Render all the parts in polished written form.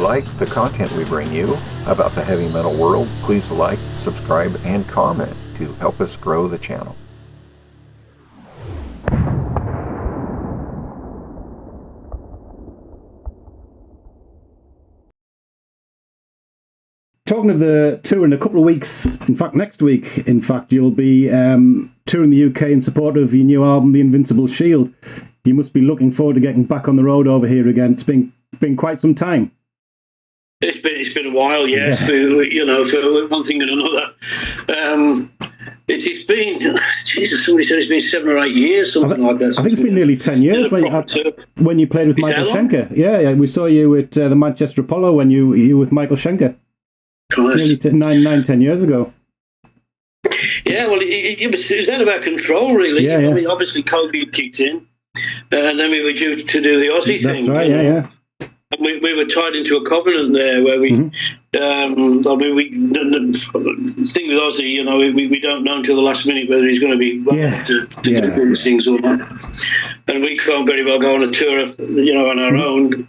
like the content we bring you about the heavy metal world, please like, subscribe, and comment to help us grow the channel. Talking of the tour, in a couple of weeks, in fact next week, you'll be touring the UK in support of your new album, The Invincible Shield. You must be looking forward to getting back on the road over here again. It's been quite some time. It's been a while, yes. Yeah. For one thing and another. It's been, Jesus, somebody said it's been 7 or 8 years, something like that. I think it's been nearly 10 years when you played with Michael Schenker. Yeah, we saw you at the Manchester Apollo when you were with Michael Schenker. Nearly 10 years ago. Yeah, well, it was out of our control, really. Yeah. I mean, obviously, COVID kicked in, and then we were due to do the Aussie thing. That's right, yeah. And we were tied into a covenant there where we, the thing with Aussie, we don't know until the last minute whether he's going to be well enough to do these things or not. And we can't very well go on a tour, on our own.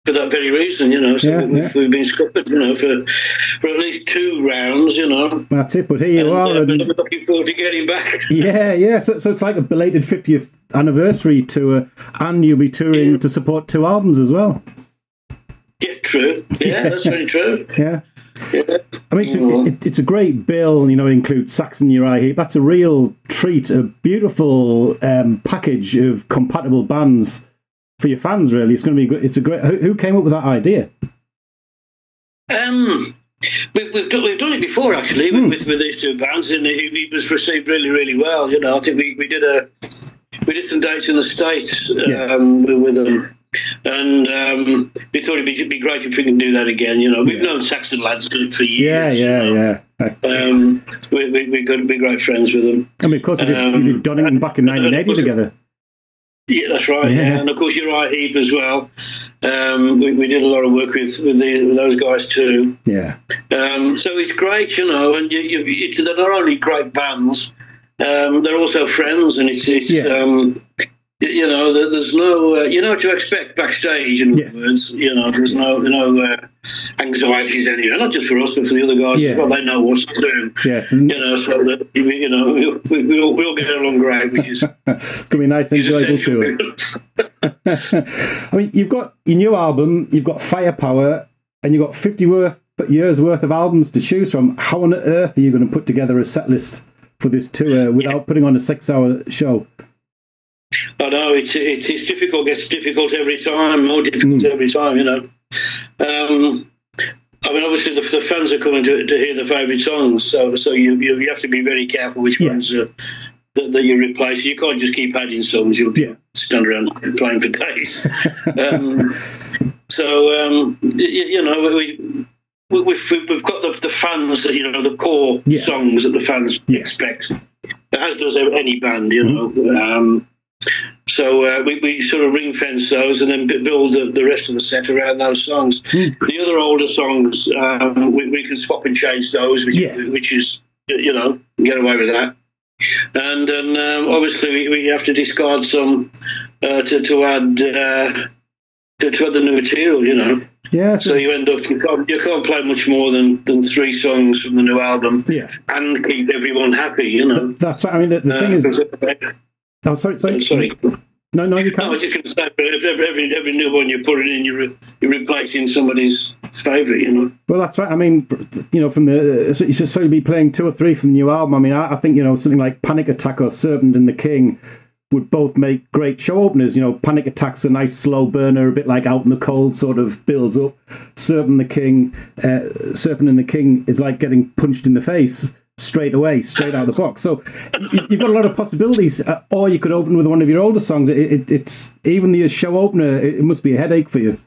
For that very reason, so we've been scuppered, for at least 2 rounds, That's it, but here you are. And I'm looking forward to getting back. Yeah. So it's like a belated 50th anniversary tour, and you'll be touring to support 2 albums as well. Yeah, true. Yeah, that's very true. Yeah. I mean, it's a great bill, it includes Saxon Uriah Heep. That's a real treat, a beautiful package of compatible bands for your fans, really. It's going to be good. It's a great. Who came up with that idea? We've done it before, actually, with these 2 bands, and it was received really, really well. I think we did some dates in the States with them, and we thought it'd be great if we can do that again. We've known Saxon lads for years. Yeah. We're going to be great friends with them. I mean, of course, you did Donington back in 1980 together. Yeah, that's right. Yeah. And of course, Uriah Heep as well. We did a lot of work with those guys too. Yeah. So it's great, and they're not only great bands, they're also friends, and it's there's no you know what to expect backstage. In other words, there's no anxieties anywhere. Not just for us, but for the other guys. Yeah. Well, they know what to do. Yes. So that we all get along great, which is it's gonna be nice and enjoyable too. I mean, you've got your new album, you've got Firepower, and you've got 50 years worth of albums to choose from. How on earth are you going to put together a set list for this tour without putting on a 6-hour show? I know it's difficult. Gets difficult every time. More difficult every time. I mean, obviously the fans are coming to hear the favourite songs, so you have to be very careful which ones that you replace. You can't just keep adding songs. You'll stand around playing for days. We've got the fans that the core songs that the fans expect, as does any band. So we sort of ring fence those and then build the rest of the set around those songs. The other older songs, we can swap and change those, which is get away with that. And then obviously we have to discard some to add the new material. Yeah. So you end up you can't play much more than 3 songs from the new album. Yeah. And keep everyone happy. That's right. I mean, the thing is. Oh, sorry. No, you can't. No, I was just going to say, but every new one you put it in, you're replacing somebody's favourite, Well, that's right. I mean, from the so you'll be playing 2 or 3 from the new album. I mean, I think something like Panic Attack or Serpent and the King would both make great show openers. Panic Attack's a nice slow burner, a bit like Out in the Cold, sort of builds up. Serpent and the King is like getting punched in the face straight away, straight out of the box. So you've got a lot of possibilities, or you could open with one of your older songs. It's even the show opener. It must be a headache for you.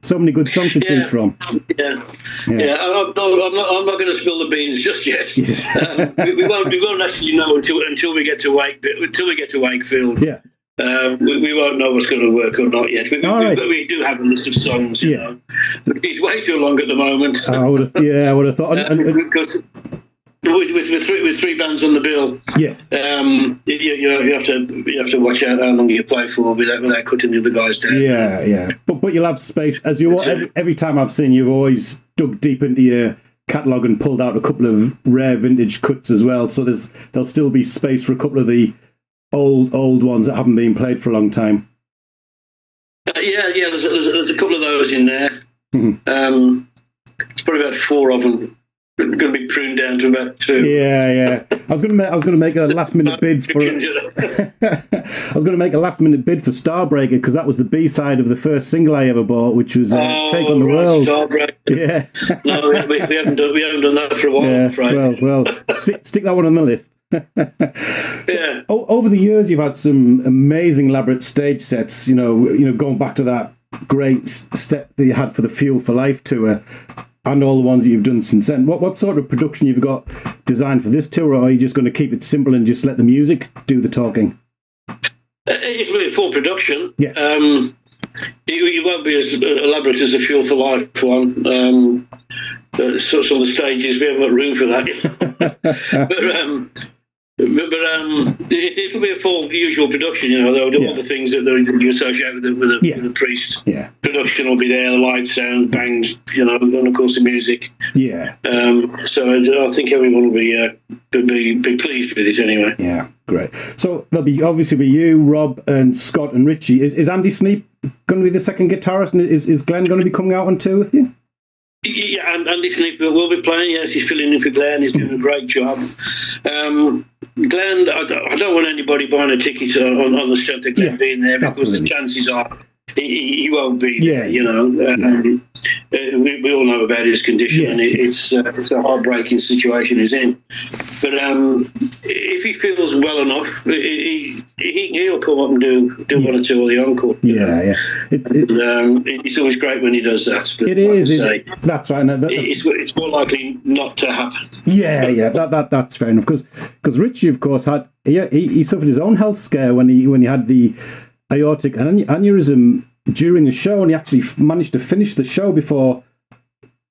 So many good songs to choose from. Yeah. I'm not going to spill the beans just yet. Yeah. We won't actually know until we get to Wakefield. Yeah. We won't know what's going to work or not yet. We do have a list of songs. It's way too long at the moment. I would have thought. with three bands on the bill. Yes. You have to watch out how long you play for without cutting the other guys down. Yeah. But you'll have space as you every time I've seen you've always dug deep into your catalogue and pulled out a couple of rare vintage cuts as well. So there'll still be space for a couple of the old ones that haven't been played for a long time. There's a couple of those in there. Mm-hmm. It's probably about 4 of them. Going to be pruned down to about 2. Yeah. I was going to make a last minute bid for. I was going to make a last minute bid for Starbreaker because that was the B side of the first single I ever bought, which was Take on the World. Starbreaker. Yeah. No, we haven't done that for a while. Yeah. I'm afraid. Well, stick that one on the list. Yeah. Over the years, you've had some amazing elaborate stage sets. You know, going back to that great step that you had for the Fuel for Life tour. And all the ones that you've done since then. What sort of production you've got designed for this tour, or are you just going to keep it simple and just let the music do the talking? It'll be a full production. Yeah. It won't be as elaborate as the Fuel for Life one. Some of the stages, we haven't got room for that. But it'll be a full usual production, you know. They'll do all the things that you associate with the Priest. Yeah. Production will be there, the lights, sound, bangs, you know, and of course the music. Yeah. So I think everyone will be pleased with it anyway. Yeah, great. So there'll be obviously you, Rob, and Scott and Richie. Is Andy Sneap going to be the second guitarist, and is Glenn going to be coming out on tour with you? Yeah, and Andy Sneap will be playing. Yes, he's filling in for Glenn. He's doing a great job. Glenn, I don't want anybody buying a ticket on the strength of Glenn being there, because absolutely. The chances are he won't be there, you know. We all know about his condition, and it's a heartbreaking situation he's in. But if he feels well enough, he'll come up and do one or two of the encore. Yeah. It's always great when he does that. But it is. That's right. It's more likely not to happen. Yeah. That's fair enough. Because Richie, of course, he suffered his own health scare when he had the aortic aneurysm during the show, and he actually managed to finish the show before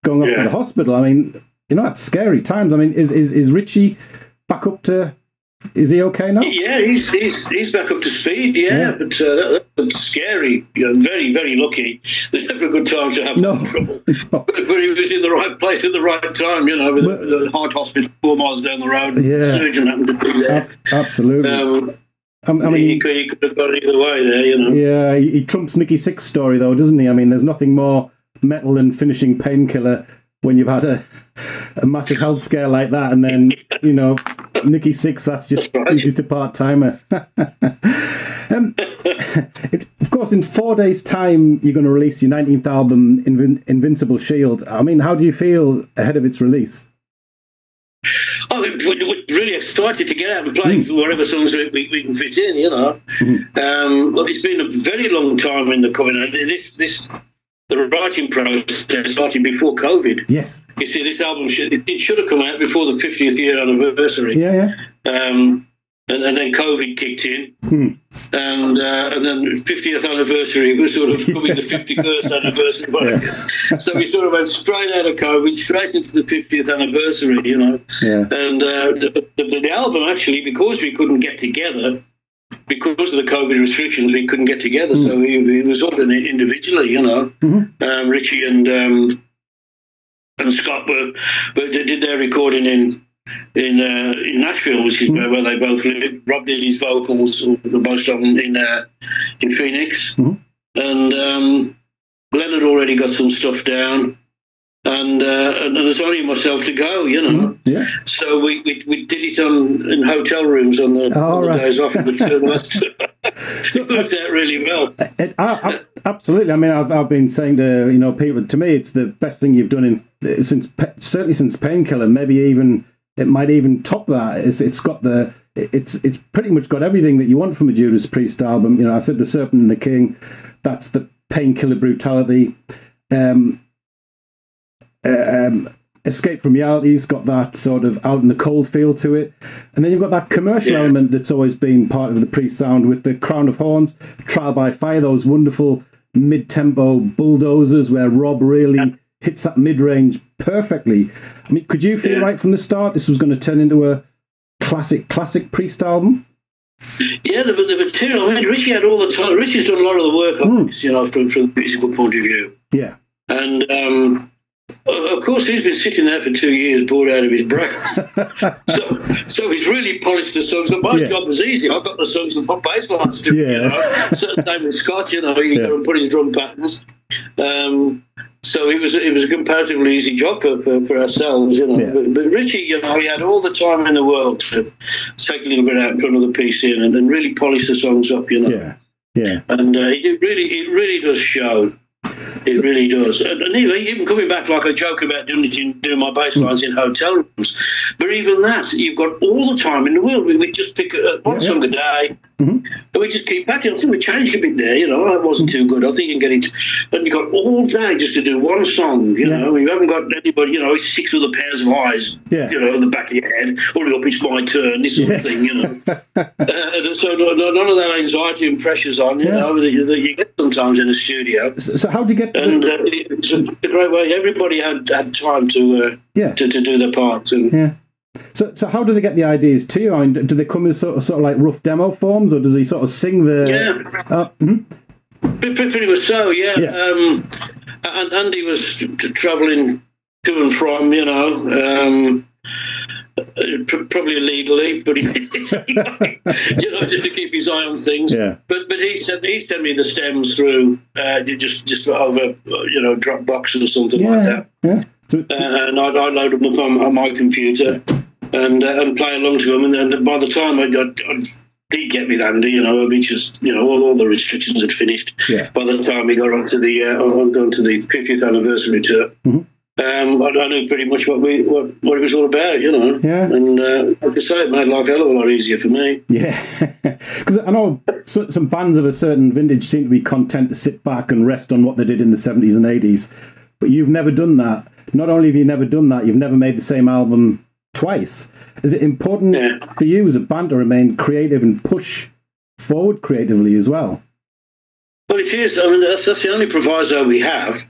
going off to the hospital. I mean, you know, that's scary times. I mean, is Richie back up to? Is he okay now? Yeah, he's back up to speed. But that's scary. You know, very, very lucky. There's never a good time to have trouble. But he was in the right place at the right time. You know, with the heart hospital 4 miles down the road. Yeah, the surgeon happened to be there. Absolutely. I mean, he could have gone either way there, you know. Yeah, he trumps Nicky Sixx's story, though, doesn't he? I mean, there's nothing more metal than finishing Painkiller when you've had a massive health scare like that, and then, you know, Nicky Sixx, he's just a part-timer. Of course, in 4 days' time, you're going to release your 19th album, Invincible Shield. I mean, how do you feel ahead of its release? Oh, we're really excited to get out and play for whatever songs we can fit in, you know. Look, it's been a very long time in the coming. The writing process started before COVID. Yes. You see, this album should have come out before the 50th year anniversary. Yeah. And then COVID kicked in, and then 50th anniversary was sort of coming the 51st anniversary. So we sort of went straight out of COVID, straight into the 50th anniversary, you know. Yeah. And the album, actually, because we couldn't get together, because of the COVID restrictions, we couldn't get together, so it was all done individually, you know. Richie and Scott did their recording in Nashville, which is where they both live. Rob did his vocals, most of them in Phoenix, and Glenn had already got some stuff down, and there's only myself to go, you know. So we did it in hotel rooms on the days off of the tour. So it worked out really well. Absolutely. I mean, I've been saying to people, to me, it's the best thing you've done certainly since Painkiller. Maybe even. It might even top that. It's pretty much got everything that you want from a Judas Priest album. You know, I said The Serpent and the King. That's the Painkiller brutality. Escape from Reality's got that sort of out in the cold feel to it. And then you've got that commercial element that's always been part of the Priest sound with the Crown of Horns, Trial by Fire, those wonderful mid-tempo bulldozers where Rob really hits that mid-range perfectly. I mean, could you feel right from the start this was going to turn into a classic Priest album? Yeah, the material. I mean, Richie had all the time. Richie's done a lot of the work on this, from the musical point of view. Yeah. And of course, he's been sitting there for 2 years, bored out of his brains. so he's really polished the songs. And my job was easy. I got the songs and put bass lines to So same with Scott, he got to put his drum patterns. So it was a comparatively easy job for ourselves, But Richie, he had all the time in the world to take a little bit out in front of the PC and really polish the songs up, Yeah. And it really does show. It really does. And even coming back, like I joke about doing my bass lines in hotel rooms, but even that, you've got all the time in the world. We just pick one song a day, and we just keep back. I think we changed a bit there, that wasn't too good. I think you can get it. And you've got all day just to do one song, You haven't got anybody, 6 other pairs of eyes, at the back of your head, hurry up, it's my turn, this sort of thing, So none of that anxiety and pressures on, that you get sometimes in a studio. So how do you get? And it's a great way. Everybody had time to do their parts. And So how do they get the ideas to you? I mean, do they come in sort of like rough demo forms, or does he sort of sing the? Pretty much so. And Andy was travelling to and from, probably illegally, but just to keep his eye on things. But he sent me the stems through just over Dropbox or something like that. And I'd load them up on my computer and play along to them. And then by the time he'd get with Andy, all the restrictions had finished. By the time he got onto the 50th anniversary tour. I knew pretty much what it was all about, And like I say, it made life a hell of a lot easier for me. Because I know some bands of a certain vintage seem to be content to sit back and rest on what they did in the 70s and 80s, but you've never done that. Not only have you never done that, you've never made the same album twice. Is it important for you as a band to remain creative and push forward creatively as well? Well, it is. I mean, that's the only proviso we have.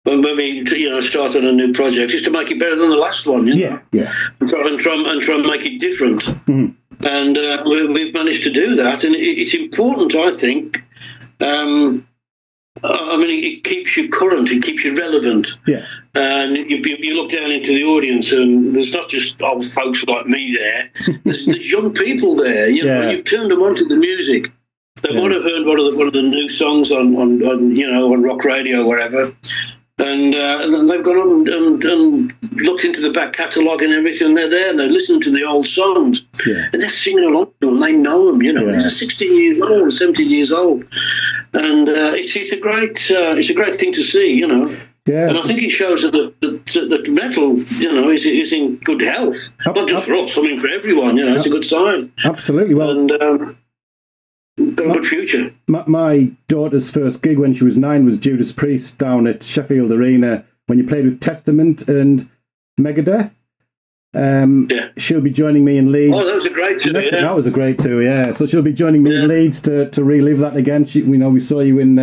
When we start on a new project, is to make it better than the last one, and try and make it different. And we've managed to do that, and it's important, I think. It keeps you current, it keeps you relevant. And you look down into the audience, and there's not just old folks like me there. There's young people there. You've turned them onto the music. They might have heard one of the new songs on rock radio or wherever. And they've gone on and looked into the back catalogue and everything, and they're there, and they're listening to the old songs, and they're singing along to them, they know them, They're 16 years old, 17 years old, and it's a great thing to see, And I think it shows that the metal, is in good health, not just for us, for everyone, it's a good sign. Absolutely. Well, and got a good future. My daughter's first gig when she was 9 was Judas Priest down at Sheffield Arena when you played with Testament and Megadeth. She'll be joining me in Leeds. Oh, that was a great tour. That was a great tour, So she'll be joining me in Leeds to relive that again. We saw you in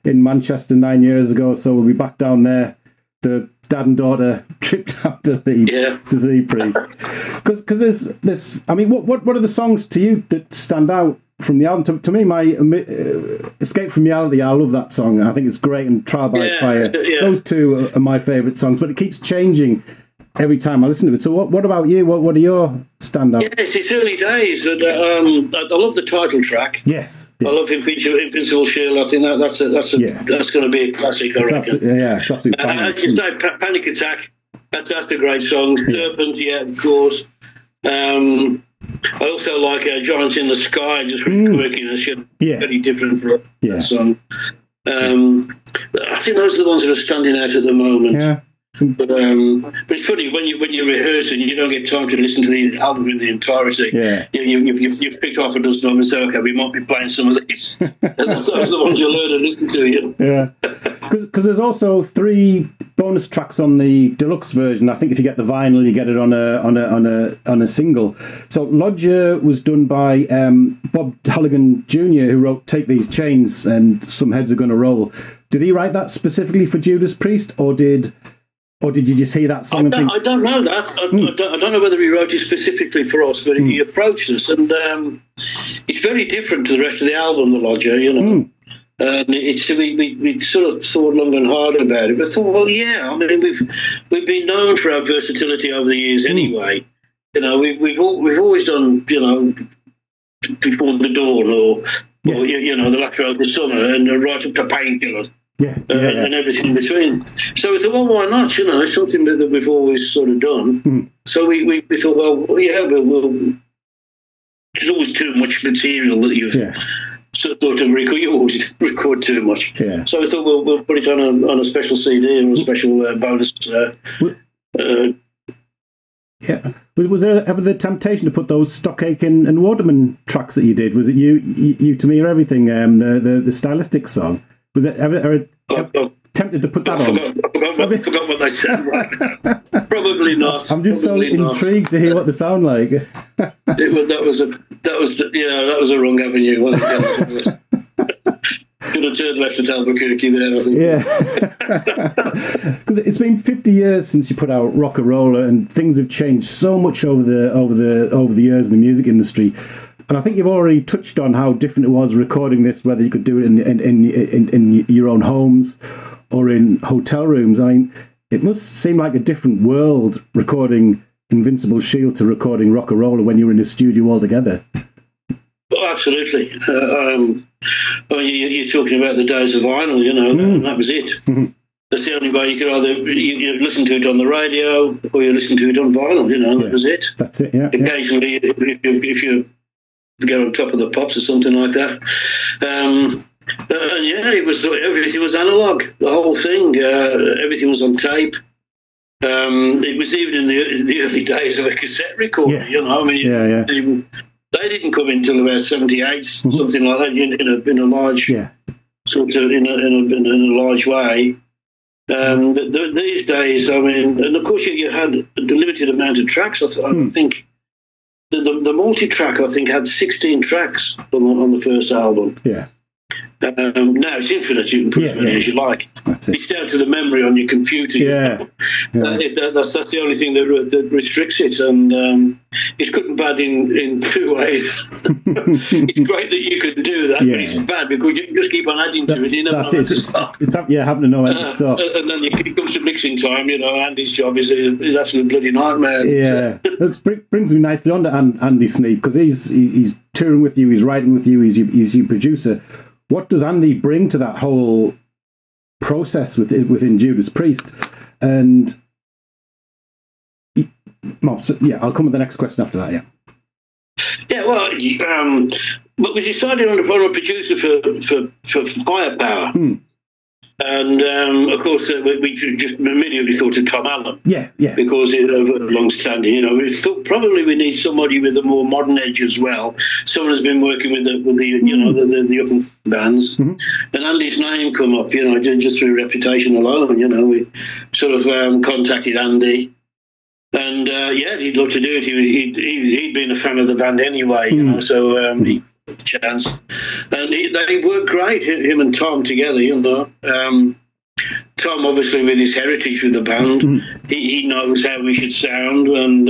Manchester 9 years ago, so we'll be back down there. The dad and daughter trip down to Leeds to see Priest. Because there's this. I mean, what are the songs to you that stand out from the album? To me, my Escape from Reality, I love that song. I think it's great, and Trial by Fire. Those two are my favourite songs, but it keeps changing every time I listen to it. So what about you? What are your standouts? Yes, it's early days, and I love the title track. Yes. I love Invincible Shield. I think that's going to be a classic, I reckon. It's absolutely as you say, Panic Attack, that's a great song. Serpent, of course. I also like Giants in the Sky, just really quick, very different from that song. I think those are the ones that are standing out at the moment. But it's funny when you rehearse and you don't get time to listen to the album in the entirety. You've picked off a dozen of them and say, okay, we might be playing some of these. And those are the ones you learn and listen to. Because there's also 3 bonus tracks on the deluxe version. I think if you get the vinyl, you get it on a single. So Lodger was done by Bob Halligan Jr., who wrote "Take These Chains" and "Some Heads Are Gonna Roll." Did he write that specifically for Judas Priest, or did you just hear that song? I don't know that. I don't know whether he wrote it specifically for us, but he approached us, and it's very different to the rest of the album, The Lodger, you know. We sort of thought long and hard about it, but thought, well, yeah, I mean, we've been known for our versatility over the years anyway. You know, we've always done, you know, Before the Dawn or you know, The Latter of the Summer, and right up to Painkillers. And everything in between. So we thought, well, why not? You know, it's something that we've always sort of done. So we thought, well, yeah, there's always too much material that you've sort of record. You always record too much. Yeah. So we thought, we'll put it on a special CD and a special bonus. Was there ever the temptation to put those Stockache and Waterman tracks that you did? Was it you to Me or Everything? The stylistic song. Was it ever tempted to put that on? I forgot what they said right now. Probably not. I'm just intrigued to hear what they sound like. That was a wrong avenue. Could have turned left at Albuquerque there, I think. Yeah. Because it's been 50 years since you put out Rolla, and things have changed so much over the years in the music industry. And I think you've already touched on how different it was recording this, whether you could do it in your own homes or in hotel rooms. I mean, it must seem like a different world recording Invincible Shield to recording Rolla when you were in a studio all together. Oh, absolutely. You're talking about the days of vinyl, you know, and that was it. That's the only way you could either you listen to it on the radio or you listen to it on vinyl, you know, and that was it. That's it, yeah. Occasionally, if you get on top of the pops or something like that. It was everything was analog. The whole thing, everything was on tape. It was even in the early days of a cassette recorder. You know, I mean, they didn't come in until about 78, something like that, in a large sort of in a large way. These days, I mean, and of course you had a limited amount of tracks. I think. The multi-track, I think, had 16 tracks on the first album. Yeah. Now it's infinite. You can put as many as you like. It's down to the memory on your computer. That's the only thing that restricts it, and it's good and bad in 2 ways. It's great that you can do that, but it's bad because you can just keep on adding to it. You never know when to stop. Having to know when to stop. And then it comes to mixing time. You know, Andy's job is absolute bloody nightmare. Yeah, it brings me nicely on to Andy Sneap, because he's touring with you, he's writing with you, he's your producer. What does Andy bring to that whole process within Judas Priest? And I'll come with the next question after that. But we decided on a producer for Firepower, and of course we just immediately thought of Tom Allen. Because long-standing, you know, we thought probably we need somebody with a more modern edge as well. Someone who's been working with the up bands, and Andy's name come up, you know, just through reputation alone. You know, we sort of contacted Andy, and he'd love to do it. He'd been a fan of the band anyway, you know, so he chance, and they work great, him and Tom together, you know. Tom, obviously, with his heritage with the band, he knows how we should sound, and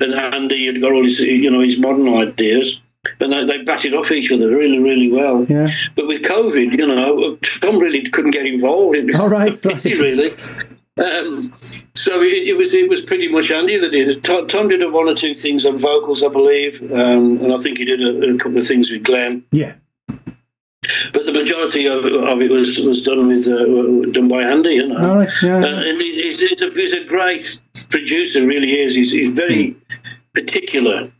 Andy had got all his, you know, his modern ideas, and they batted off each other really, really well. Yeah. But with COVID, you know, Tom really couldn't get involved. Really. So it was pretty much Andy that did it. Tom did 1 or 2 things on vocals, I believe, and I think he did a couple of things with Glenn. Yeah. But the majority of it was done by Andy, you know. All right. And he's a great producer, really is. He's very particular.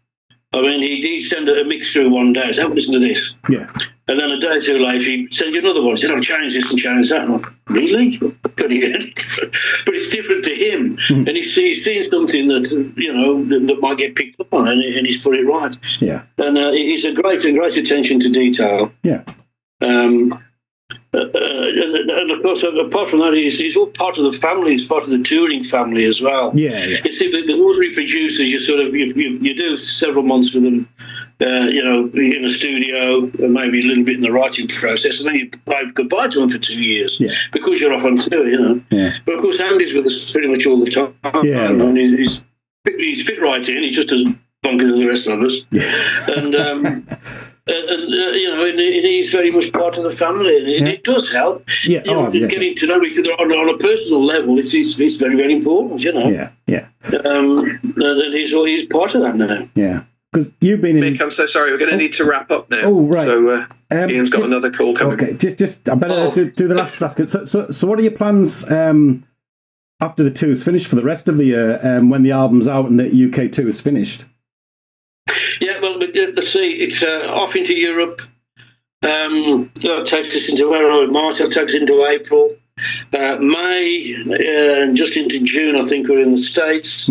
I mean, he'd send a mix through one day, say, listen to this. Yeah. And then a day or two later, he'd send you another one. He said, I've changed this and changed that. And I'm like, really? But it's different to him. And he's seen something that, you know, that might get picked up on, and he's put it right. Yeah. And he's a great attention to detail. Yeah. and of course, apart from that, he's all part of the family. He's part of the touring family as well. Yeah. You see, with ordinary producers, you do several months with them, in a studio, and maybe a little bit in the writing process, and then you wave goodbye to them for 2 years because you're off on tour, Yeah. But of course, Andy's with us pretty much all the time. Yeah. And he's fit right in. He's just as bonkers as the rest of us. And and he's very much part of the family, and it does help. Getting to know each other on a personal level, it's very, very important. Yeah. And he's part of that now. Yeah. Because you've been in. Mick, I'm so sorry. We're going to need to wrap up now. Oh, right. So Ian's got another call coming. Okay, just I better do the last basket. So what are your plans after the tour's finished for the rest of the year? When the album's out and the UK tour is finished. Yeah, well, let's see. It's off into Europe. That takes us into March. That takes us into April, May, and just into June. I think we're in the States.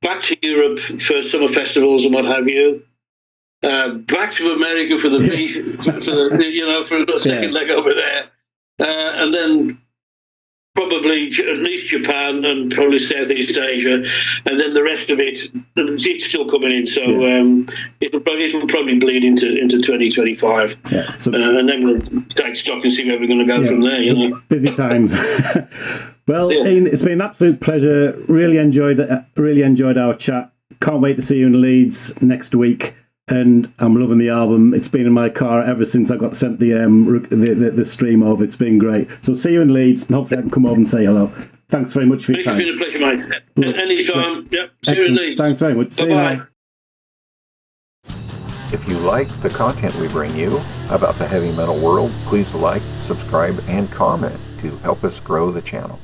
Back to Europe for summer festivals and what have you. Back to America for the for the second leg over there, and then probably at least Japan and probably Southeast Asia, and then the rest of it's still coming in. So it'll probably bleed into 2025, and then we'll take stock and see where we're going to go from there. Busy times. Well, Ian, it's been an absolute pleasure. Really enjoyed our chat. Can't wait to see you in Leeds next week. And I'm loving the album. It's been in my car ever since I got sent the stream of. It's been great. So see you in Leeds, and hopefully I can come over and say hello. Thanks very much for your time. It's been a pleasure, mate. Anytime. Yep. See you in Leeds. Thanks very much. Bye-bye. If you like the content we bring you about the heavy metal world, please like, subscribe, and comment to help us grow the channel.